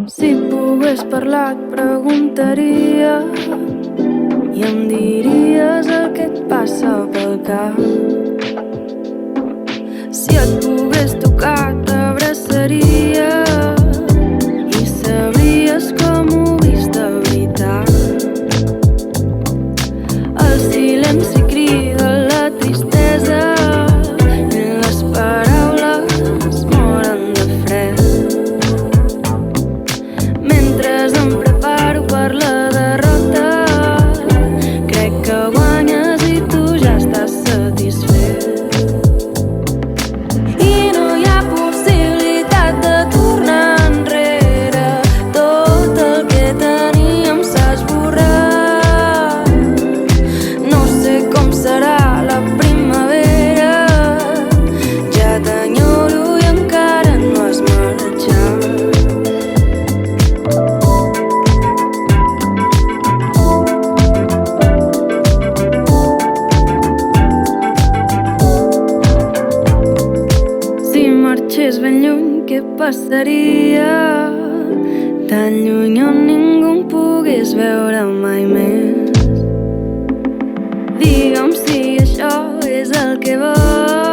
Si pogués parlar et preguntaria i em diries el que et passa pel cap. Si et pogués tocar t'abraçaria i sabries com ho vist de veritat. El silenci crida la tristesa i les paraules moren de fred. Mentre em preparo per la derrota, crec que guanyes i tu ja estàs satisfet. I no hi ha possibilitat de tornar enrere, tot el que teníem s'ha esborrat. No sé com serà la primavera, ja t'enyoro i encara no has marxat. Si marxés ben lluny, què passaria? Tan lluny on ningú em pogués veure mai més. Digue'm si això és el que vols.